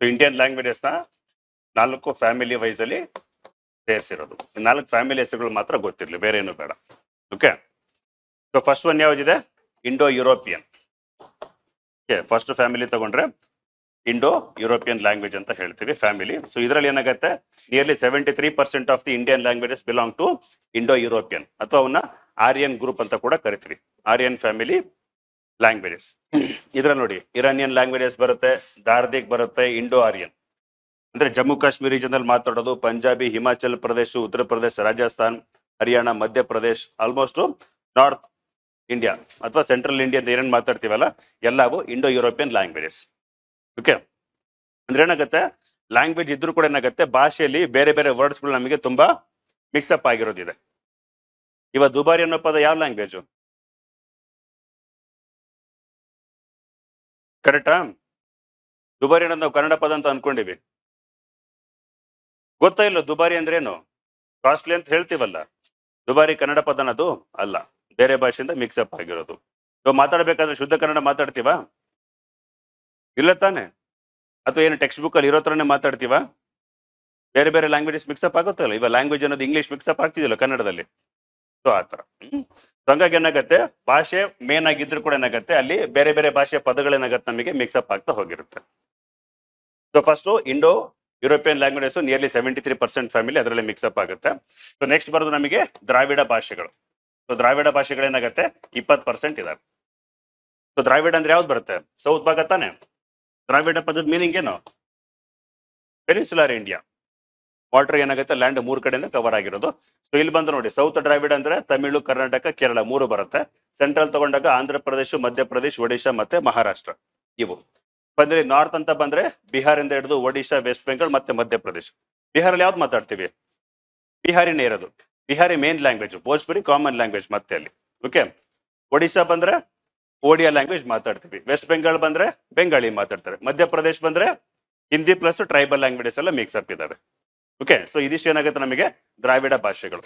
Indian languages ನ 4 family wise ಅಲ್ಲಿ ಸೇರಿಸಿರೋದು. 4 family ಹೆಸರುಗಳು ಮಾತ್ರ ಗೊತ್ತಿರಲಿ, ಬೇರೆ ಏನು ಬೇಡ. ಓಕೆ, ಸೊ ಫಸ್ಟ್ ಒನ್ ಯಾವ್ದಿದೆ? Indo European. Okay, first family ತಗೊಂಡ್ರೆ ಇಂಡೋ ಯುರೋಪಿಯನ್ ಲ್ಯಾಂಗ್ವೇಜ್ ಅಂತ ಹೇಳ್ತೀವಿ ಫ್ಯಾಮಿಲಿ. ಸೊ ಇದರಲ್ಲಿ ಏನಾಗುತ್ತೆ, nearly 73% of the Indian languages belong to Indo European, ಅಥವಾ ಅವನ್ನ ಆರ್ಯನ್ ಗ್ರೂಪ್ ಅಂತ ಕೂಡ ಕರಿತೀವಿ, ಆರ್ಯನ್ ಫ್ಯಾಮಿಲಿ ಲ್ಯಾಂಗ್ವೇಜಸ್. ಇದ್ರಲ್ಲಿ ನೋಡಿ, ಇರಾನಿಯನ್ ಲ್ಯಾಂಗ್ವೇಜಸ್ ಬರುತ್ತೆ, ದಾರ್ದಿಕ್ ಬರುತ್ತೆ, ಇಂಡೋ ಆರ್ಯನ್ ಅಂದ್ರೆ ಜಮ್ಮು ಕಾಶ್ಮೀರ್ ರೀಜನ್ ಅಲ್ಲಿ ಮಾತಾಡೋದು, Punjabi, Himachal Pradesh, Uttar Pradesh, Rajasthan, Haryana, Madhya Pradesh, almost north India ಅಥವಾ ಸೆಂಟ್ರಲ್ ಇಂಡಿಯಾ ಏನೇನು ಮಾತಾಡ್ತೀವಲ್ಲ ಎಲ್ಲವೂ ಇಂಡೋ ಯುರೋಪಿಯನ್ ಲ್ಯಾಂಗ್ವೇಜಸ್. ಓಕೆ, ಅಂದ್ರೆ ಏನಾಗುತ್ತೆ, ಲ್ಯಾಂಗ್ವೇಜ್ ಇದ್ರೂ ಕೂಡ ಏನಾಗುತ್ತೆ, ಭಾಷೆಯಲ್ಲಿ ಬೇರೆ ಬೇರೆ ವರ್ಡ್ಸ್ಗಳು ನಮಗೆ ತುಂಬಾ ಮಿಕ್ಸಪ್ ಆಗಿರೋದಿದೆ. ಇವಾಗ ದುಬಾರಿ ಅನ್ನೋ ಪದ ಯಾವ ಲ್ಯಾಂಗ್ವೇಜು? ಕರೆಕ್ಟಾ? ದುಬಾರಿ ಅನ್ನೋದು ನಾವು ಕನ್ನಡ ಪದ ಅಂತ ಅನ್ಕೊಂಡಿವಿ. ಗೊತ್ತಾ ಇಲ್ಲ ದುಬಾರಿ ಅಂದ್ರೆ ಏನು? ಕಾಸ್ಟ್ಲಿ ಅಂತ ಹೇಳ್ತೀವಲ್ಲ, ದುಬಾರಿ ಕನ್ನಡ ಪದ ಅನ್ನೋದು ಅಲ್ಲ, ಬೇರೆ ಭಾಷೆಯಿಂದ ಮಿಕ್ಸಪ್ ಆಗಿರೋದು. ಇವಾಗ ಮಾತಾಡ್ಬೇಕಾದ್ರೆ ಶುದ್ಧ ಕನ್ನಡ ಮಾತಾಡ್ತೀವಾ? ಇಲ್ಲ ತಾನೆ? ಅಥವಾ ಏನು ಟೆಕ್ಸ್ಟ್ ಬುಕ್ ಅಲ್ಲಿ ಇರೋ ತರನೇ ಮಾತಾಡ್ತೀವಾ? ಬೇರೆ ಬೇರೆ ಲ್ಯಾಂಗ್ವೇಜಸ್ ಮಿಕ್ಸಪ್ ಆಗುತ್ತಲ್ಲ. ಇವಾಗ ಲ್ಯಾಂಗ್ವೇಜ್ ಅನ್ನೋದು ಇಂಗ್ಲಿಷ್ ಮಿಕ್ಸಪ್ ಆಗ್ತಿದಿಲ್ಲ ಕನ್ನಡದಲ್ಲಿ. ಸೊ ಆತರ. ಹಂಗಾಗಿ ಏನಾಗತ್ತೆ, ಭಾಷೆ ಮೇನ್ ಆಗಿದ್ರು ಕೂಡ ಏನಾಗತ್ತೆ, ಅಲ್ಲಿ ಬೇರೆ ಬೇರೆ ಭಾಷೆಯ ಪದಗಳೇನಾಗತ್ತೆ ನಮಗೆ ಮಿಕ್ಸಪ್ ಆಗ್ತಾ ಹೋಗಿರುತ್ತೆ. So first Indo European languages nearly 73% family ಅದರಲ್ಲಿ ಮಿಕ್ಸಪ್ ಆಗುತ್ತೆ. ಸೊ ನೆಕ್ಸ್ಟ್ ಬರೋದು ನಮಗೆ ದ್ರಾವಿಡ ಭಾಷೆಗಳು. ಸೊ ದ್ರಾವಿಡ ಭಾಷೆಗಳೇನಾಗತ್ತೆ 20% ಇದಾವೆ. ಸೊ ದ್ರಾವಿಡ ಅಂದ್ರೆ ಯಾವ್ದು ಬರುತ್ತೆ? ಸೌತ್ ಭಾಗ ತಾನೆ. ದ್ರಾವಿಡ ಪದದ ಮೀನಿಂಗ್ ಏನು? Peninsular India. ವಾಟರ್ ಏನಾಗುತ್ತೆ, ಲ್ಯಾಂಡ್ 3 ಕಡೆಯಿಂದ ಕವರ್ ಆಗಿರೋದು. ಸೊ ಇಲ್ಲಿ ಬಂದು ನೋಡಿ, ಸೌತ್ ದ್ರಾವಿಡ ಅಂದ್ರೆ ತಮಿಳು, ಕರ್ನಾಟಕ, ಕೇರಳ 3 ಬರುತ್ತೆ. ಸೆಂಟ್ರಲ್ ತಗೊಂಡಾಗ ಆಂಧ್ರ ಪ್ರದೇಶ, ಮಧ್ಯಪ್ರದೇಶ, ಒಡಿಶಾ ಮತ್ತೆ ಮಹಾರಾಷ್ಟ್ರ ಇವು ಬಂದ್ರೆ. ನಾರ್ತ್ ಅಂತ ಬಂದ್ರೆ ಬಿಹಾರಿಂದ ಹಿಡಿದು ಒಡಿಶಾ, ವೆಸ್ಟ್ ಬೆಂಗಾಲ್ ಮತ್ತೆ ಮಧ್ಯಪ್ರದೇಶ. ಬಿಹಾರಲ್ಲಿ ಯಾವ್ದು ಮಾತಾಡ್ತೀವಿ? ಬಿಹಾರಿನೇ ಇರೋದು. Bihari main language, Bhojpuri common language ಮತ್ತೆ ಅಲ್ಲಿ. ಓಕೆ, ಒಡಿಶಾ ಬಂದ್ರೆ ಓಡಿಯಾ ಲ್ಯಾಂಗ್ವೇಜ್ ಮಾತಾಡ್ತೀವಿ. ವೆಸ್ಟ್ ಬೆಂಗಾಲ್ ಬಂದ್ರೆ ಬೆಂಗಾಳಿ ಮಾತಾಡ್ತಾರೆ. ಮಧ್ಯಪ್ರದೇಶ ಬಂದ್ರೆ ಹಿಂದಿ ಪ್ಲಸ್ ಟ್ರೈಬಲ್ ಲ್ಯಾಂಗ್ವೇಜಸ್ ಎಲ್ಲ ಮಿಕ್ಸ್ ಅಪ್ ಇದಾವೆ. ಓಕೆ, ಸೊ ಇದಿಷ್ಟು ಏನಾಗುತ್ತೆ ನಮಗೆ ದ್ರಾವಿಡ ಭಾಷೆಗಳು.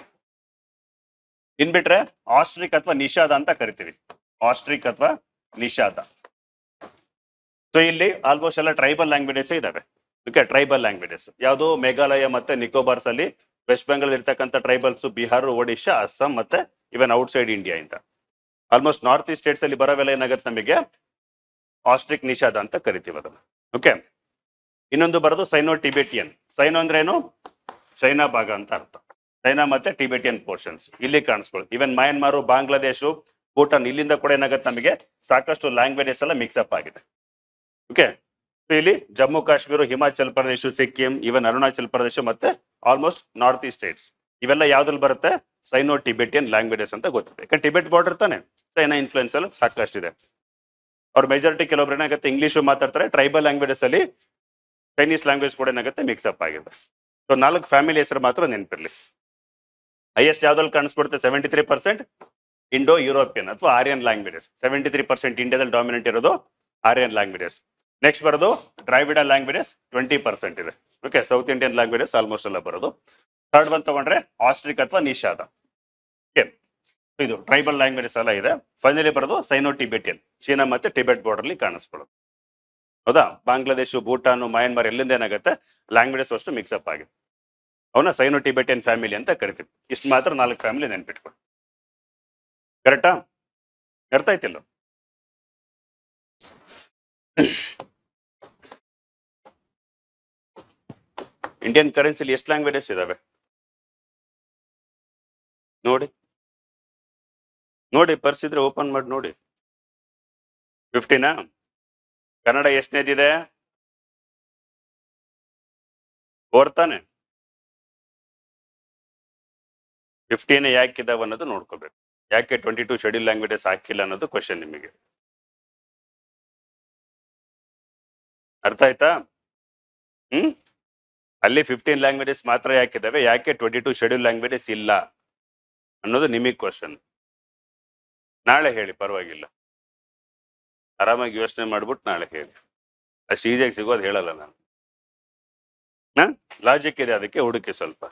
ಇನ್ಬಿಟ್ರೆ ಆಸ್ಟ್ರಿಕ್ ಅಥವಾ ನಿಷಾದ ಅಂತ ಕರಿತೀವಿ. ಆಸ್ಟ್ರಿಕ್ ಅಥವಾ ನಿಷಾದ. ಸೊ ಇಲ್ಲಿ ಆಲ್ಮೋಸ್ಟ್ ಎಲ್ಲ ಟ್ರೈಬಲ್ ಲ್ಯಾಂಗ್ವೇಜಸ್ ಇದಾವೆ. ಓಕೆ, ಟ್ರೈಬಲ್ ಲ್ಯಾಂಗ್ವೇಜಸ್ ಯಾವುದು? ಮೇಘಾಲಯ ಮತ್ತೆ ನಿಕೋಬಾರ್ಸ್ ಅಲ್ಲಿ, ವೆಸ್ಟ್ ಬೆಂಗಾಲ್ ಇರ್ತಕ್ಕಂಥ ಟ್ರೈಬಲ್ಸ್, ಬಿಹಾರ್, ಒಡಿಶಾ, ಅಸ್ಸಾಂ ಮತ್ತೆ ಇವನ್ ಔಟ್ಸೈಡ್ ಇಂಡಿಯಾ ಇಂದ ಆಲ್ಮೋಸ್ಟ್ ನಾರ್ತ್ ಈಸ್ಟ್ ಸ್ಟೇಟ್ಸ್ ಅಲ್ಲಿ ಬರೋವೆಲ್ಲ ಏನಾಗುತ್ತೆ ನಮಗೆ ಆಸ್ಟ್ರಿಕ್ ನಿಷಾದ ಅಂತ ಕರಿತೀವಿ ಅದನ್ನ. ಓಕೆ, ಇನ್ನೊಂದು ಬರೋದು ಸೈನೋ ಟಿಬೆಟಿಯನ್. ಸೈನೋ ಅಂದ್ರೆ ಏನು? ಚೈನಾ ಭಾಗ ಅಂತ ಅರ್ಥ. ಚೈನಾ ಮತ್ತೆ ಟಿಬೆಟಿಯನ್ ಪೋರ್ಷನ್ಸ್ ಇಲ್ಲಿ ಕಾಣಿಸ್ಕೊಳ್ಳಿ. ಇವನ್ ಮಯನ್ಮಾರ್, ಬಾಂಗ್ಲಾದೇಶ, ಭೂಟಾನ್ ಇಲ್ಲಿಂದ ಕೂಡ ಏನಾಗುತ್ತೆ ನಮಗೆ ಸಾಕಷ್ಟು ಲ್ಯಾಂಗ್ವೇಜಸ್ ಎಲ್ಲ ಮಿಕ್ಸಪ್ ಆಗಿದೆ. ಓಕೆ, ಇಲ್ಲಿ ಜಮ್ಮು ಕಾಶ್ಮೀರ, ಹಿಮಾಚಲ್ ಪ್ರದೇಶ, ಸಿಕ್ಕಿಂ, ಇವನ್ ಅರುಣಾಚಲ್ ಪ್ರದೇಶ ಮತ್ತೆ ಆಲ್ಮೋಸ್ಟ್ ನಾರ್ತ್ ಈಸ್ಟ್ ಸ್ಟೇಟ್ಸ್ ಇವೆಲ್ಲ ಯಾವ್ದ್ರಲ್ಲಿ ಬರುತ್ತೆ? ಸೈನೋ ಟಿಬೆಟಿಯನ್ ಲ್ಯಾಂಗ್ವೇಜಸ್ ಅಂತ ಗೊತ್ತಿದೆ. ಯಾಕಂದ್ರೆ ಟಿಬೆಟ್ ಬಾರ್ಡರ್ ತಾನೆ, ಚೈನಾ ಇನ್ಫ್ಲುಯೆನ್ಸ್ ಎಲ್ಲ ಸಾಕಷ್ಟಿದೆ. ಅವ್ರ ಮೆಜಾರಿಟಿ ಕೆಲವೊಬ್ರು ಏನಾಗುತ್ತೆ ಇಂಗ್ಲಿಷು ಮಾತಾಡ್ತಾರೆ. ಟ್ರೈಬಲ್ ಲ್ಯಾಂಗ್ವೇಜಸ್ ಅಲ್ಲಿ ಚೈನೀಸ್ ಲ್ಯಾಂಗ್ವೇಜ್ ಕೂಡ ಏನಾಗುತ್ತೆ ಮಿಕ್ಸಪ್ ಆಗಿದೆ. ಸೊ 4 ಫ್ಯಾಮಿಲಿ ಹೆಸರು ಮಾತ್ರ ನೆನಪಿರ್ಲಿ. ಹೈಯೆಸ್ಟ್ ಯಾವ್ದ್ರಲ್ಲಿ ಕಾಣಿಸ್ಕೊಡುತ್ತೆ? 73% ಇಂಡೋ ಯುರೋಪಿಯನ್ ಅಥವಾ ಆರ್ಯನ್ ಲ್ಯಾಂಗ್ವೇಜಸ್. 73% ಇಂಡಿಯಾದಲ್ಲಿ ಡಾಮಿನೆಂಟ್ ಇರೋದು ಆರ್ಯನ್ ಲ್ಯಾಂಗ್ವೇಜಸ್. ನೆಕ್ಸ್ಟ್ ಬರೋದು ದ್ರಾವಿಡ ಲ್ಯಾಂಗ್ವೇಜಸ್ 20% ಇದೆ. Okay, south Indian languages almost ಎಲ್ಲ ಬರೋದು. ಥರ್ಡ್ ಒನ್ ತಗೊಂಡ್ರೆ ಆಸ್ಟ್ರಿಕ್ ಅಥವಾ ನಿಷಾದ. ಓಕೆ, ಇದು ಟ್ರೈಬಲ್ ಲ್ಯಾಂಗ್ವೇಜಸ್ ಎಲ್ಲ ಇದೆ. ಫೈನಲಿ ಬರೋದು ಸೈನೋ ಟಿಬೆಟಿಯನ್, ಚೀನಾ ಮತ್ತೆ ಟಿಬೆಟ್ ಬಾರ್ಡರ್ ಅಲ್ಲಿ ಕಾಣಿಸ್ಕೊಳ್ಳೋದು. ಹೌದಾ? ಬಾಂಗ್ಲಾದೇಶ, ಭೂಟಾನ್, ಮಯನ್ಮಾರ್ ಎಲ್ಲಿಂದ ಏನಾಗುತ್ತೆ ಲ್ಯಾಂಗ್ವೇಜಸ್ ಅಷ್ಟು ಮಿಕ್ಸಪ್ ಆಗಿದೆ. ಅವನ್ನ ಸೈನೋ ಟಿಬೆಟಿಯನ್ ಫ್ಯಾಮಿಲಿ ಅಂತ ಕರಿತೀವಿ. ಇಷ್ಟು ಮಾತ್ರ 4 ಫ್ಯಾಮಿಲಿ ನೆನ್ಪಿಟ್ಕೊಂಡು. ಕರೆಕ್ಟಾ? ಅರ್ಥ ಆಯ್ತಿಲ್ಲ? ಇಂಡಿಯನ್ ಕರೆನ್ಸಿಲಿ ಎಷ್ಟು ಲ್ಯಾಂಗ್ವೇಜಸ್ ಇದಾವೆ ನೋಡಿ. ನೋಡಿ ಪರ್ಸ್ ಇದ್ರೆ ಓಪನ್ ಮಾಡಿ ನೋಡಿ. 15ನಾ? ಕನ್ನಡ ಎಷ್ಟನೇದಿದೆ? 4 ತಾನೆ. 15 ಯಾಕಿದಾವ ಅನ್ನೋದು ನೋಡ್ಕೋಬೇಕು. ಯಾಕೆ 22 ಶೆಡ್ಯೂಲ್ ಲ್ಯಾಂಗ್ವೇಜಸ್ ಹಾಕಿಲ್ಲ ಅನ್ನೋದು ಕ್ವಶನ್ ನಿಮಗೆ. ಅರ್ಥ ಆಯ್ತಾ? ಅಲ್ಲಿ 15 ಲ್ಯಾಂಗ್ವೇಜಸ್ ಮಾತ್ರ ಯಾಕಿದಾವೆ, ಯಾಕೆ 22 ಶೆಡ್ಯೂಲ್ ಲ್ಯಾಂಗ್ವೇಜಸ್ ಇಲ್ಲ ಅನ್ನೋದು ನಿಮಗೆ ಕ್ವಶನ್. ನಾಳೆ ಹೇಳಿ, ಪರವಾಗಿಲ್ಲ. ಆರಾಮಾಗಿ ಯೋಚನೆ ಮಾಡ್ಬಿಟ್ಟು ನಾಳೆ ಹೇಳಿ. ಅಷ್ಟು ಈಸಿಯಾಗಿ ಸಿಗೋದು ಹೇಳಲ್ಲ ನಾನು. ಲಾಜಿಕ್ ಇದೆ, ಅದಕ್ಕೆ ಹುಡುಕಿ ಸ್ವಲ್ಪ.